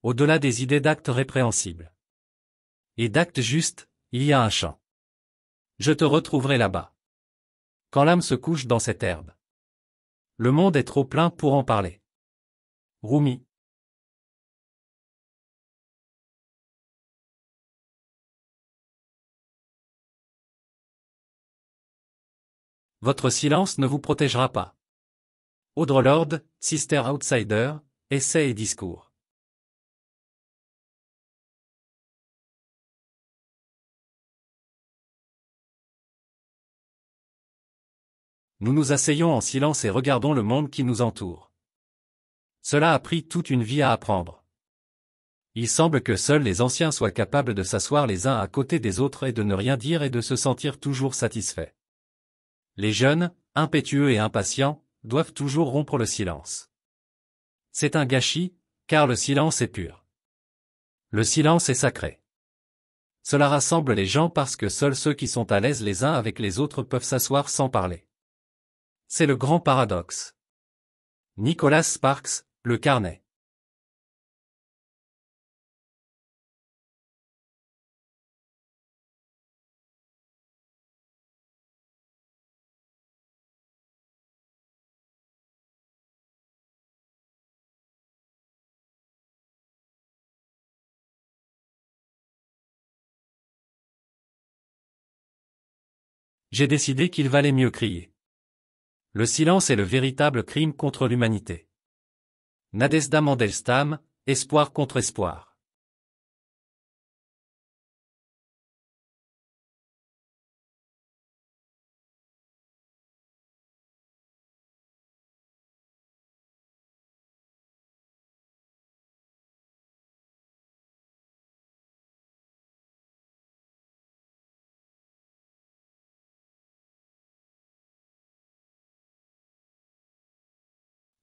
Au-delà des idées d'actes répréhensibles et d'actes justes, il y a un champ. Je te retrouverai là-bas. Quand l'âme se couche dans cette herbe. Le monde est trop plein pour en parler. Rumi. Votre silence ne vous protégera pas. Audre Lorde, Sister Outsider, Essais et discours. Nous nous asseyons en silence et regardons le monde qui nous entoure. Cela a pris toute une vie à apprendre. Il semble que seuls les anciens soient capables de s'asseoir les uns à côté des autres et de ne rien dire et de se sentir toujours satisfaits. Les jeunes, impétueux et impatients, doivent toujours rompre le silence. C'est un gâchis, car le silence est pur. Le silence est sacré. Cela rassemble les gens parce que seuls ceux qui sont à l'aise les uns avec les autres peuvent s'asseoir sans parler. C'est le grand paradoxe. Nicholas Sparks, Le Carnet. J'ai décidé qu'il valait mieux crier. Le silence est le véritable crime contre l'humanité. Nadezhda Mandelstam, Espoir contre espoir.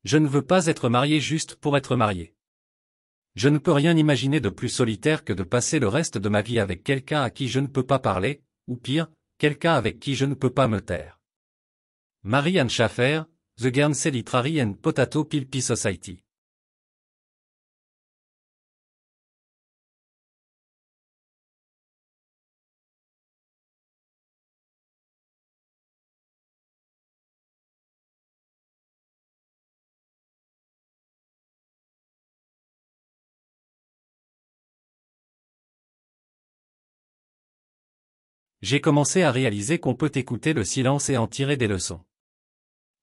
Je ne veux pas être marié juste pour être marié. Je ne peux rien imaginer de plus solitaire que de passer le reste de ma vie avec quelqu'un à qui je ne peux pas parler, ou pire, quelqu'un avec qui je ne peux pas me taire. Mary-Anne Schaffer, The Guernsey Literary and Potato Pulpy Society. J'ai commencé à réaliser qu'on peut écouter le silence et en tirer des leçons.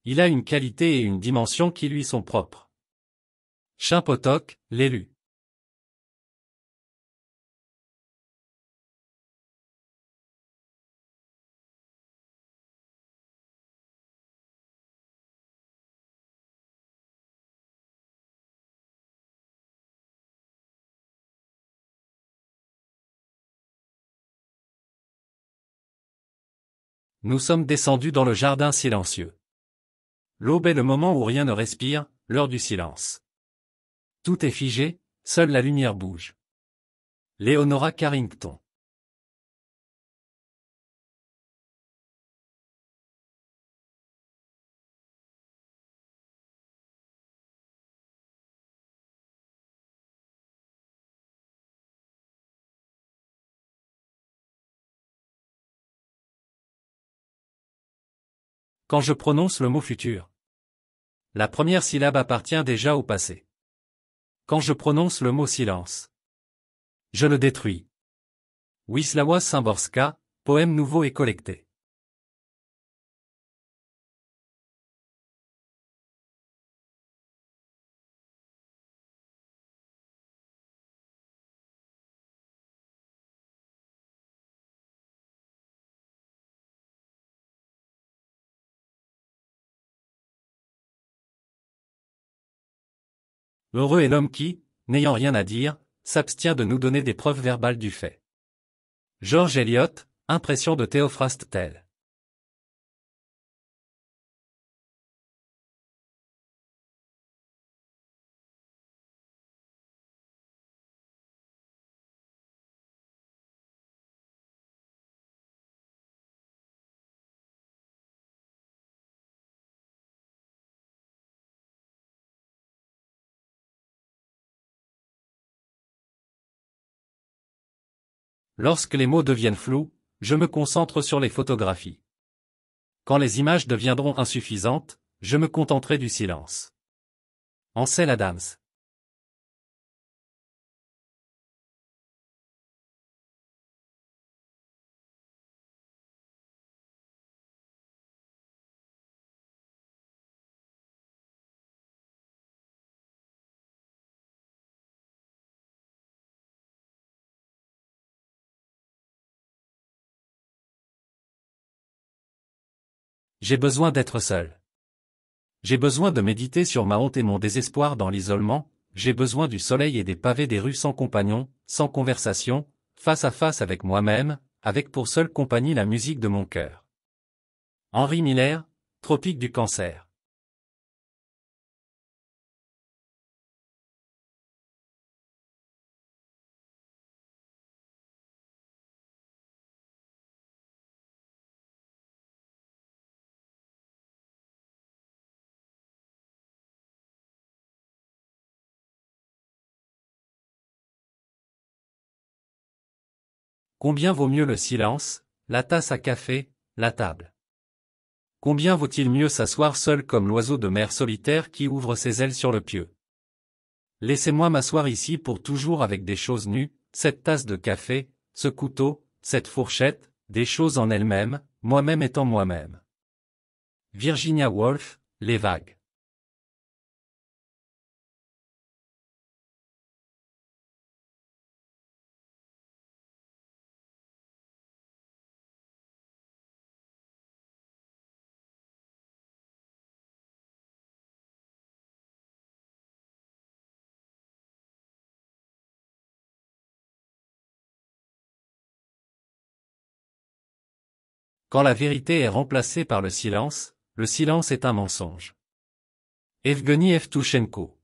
Il a une qualité et une dimension qui lui sont propres. Chimpotok, l'élu. Nous sommes descendus dans le jardin silencieux. L'aube est le moment où rien ne respire, l'heure du silence. Tout est figé, seule la lumière bouge. Leonora Carrington. Quand je prononce le mot futur, la première syllabe appartient déjà au passé. Quand je prononce le mot silence, je le détruis. Wisława Szymborska, poème nouveau et collecté. Heureux est l'homme qui, n'ayant rien à dire, s'abstient de nous donner des preuves verbales du fait. George Eliot, Impression de Théophraste Tell. Lorsque les mots deviennent flous, je me concentre sur les photographies. Quand les images deviendront insuffisantes, je me contenterai du silence. Ansel Adams. J'ai besoin d'être seul. J'ai besoin de méditer sur ma honte et mon désespoir dans l'isolement, j'ai besoin du soleil et des pavés des rues sans compagnon, sans conversation, face à face avec moi-même, avec pour seule compagnie la musique de mon cœur. Henry Miller, Tropique du cancer. Combien vaut mieux le silence, la tasse à café, la table? Combien vaut-il mieux s'asseoir seul comme l'oiseau de mer solitaire qui ouvre ses ailes sur le pieu? Laissez-moi m'asseoir ici pour toujours avec des choses nues, cette tasse de café, ce couteau, cette fourchette, des choses en elles-mêmes, moi-même étant moi-même. Virginia Woolf, Les vagues. Quand la vérité est remplacée par le silence est un mensonge. Evgeny Evtushenko.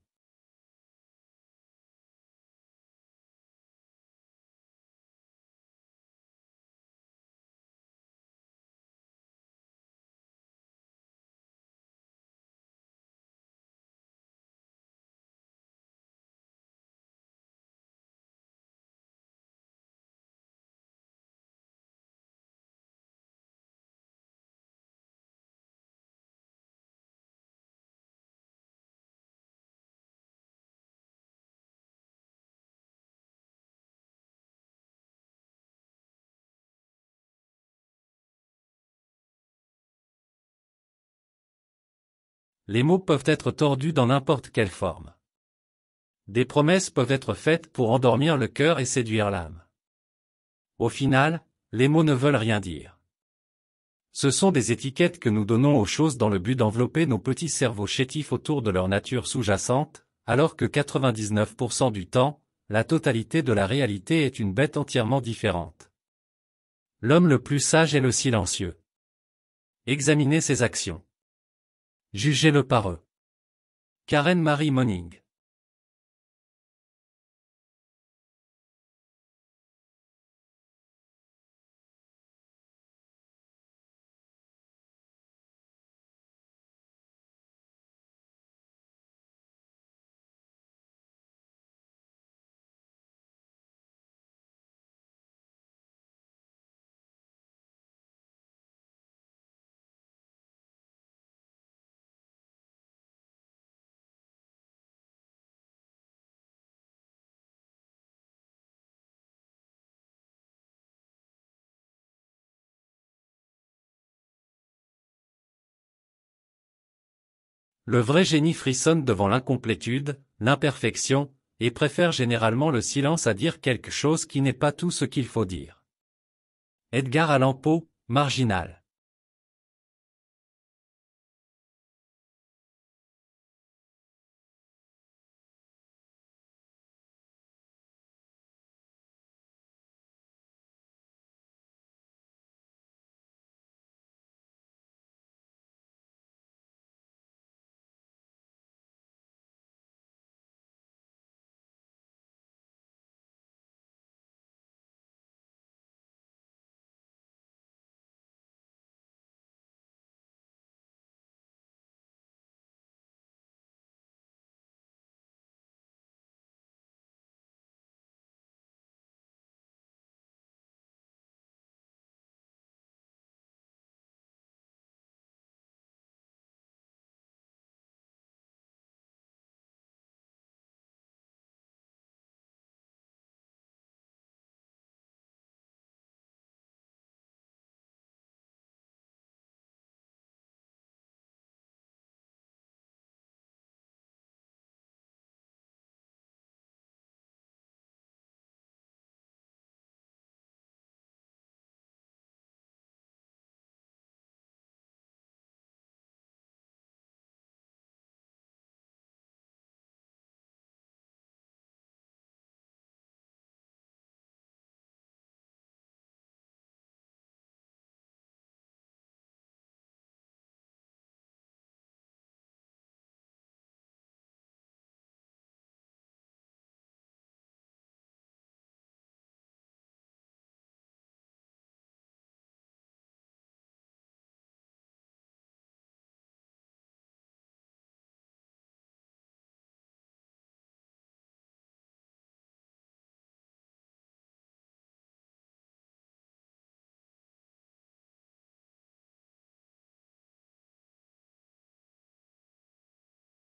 Les mots peuvent être tordus dans n'importe quelle forme. Des promesses peuvent être faites pour endormir le cœur et séduire l'âme. Au final, les mots ne veulent rien dire. Ce sont des étiquettes que nous donnons aux choses dans le but d'envelopper nos petits cerveaux chétifs autour de leur nature sous-jacente, alors que 99% du temps, la totalité de la réalité est une bête entièrement différente. L'homme le plus sage est le silencieux. Examinez ses actions. Jugez-le par eux. Karen Marie Moning. Le vrai génie frissonne devant l'incomplétude, l'imperfection, et préfère généralement le silence à dire quelque chose qui n'est pas tout ce qu'il faut dire. Edgar Allan Poe, Marginal.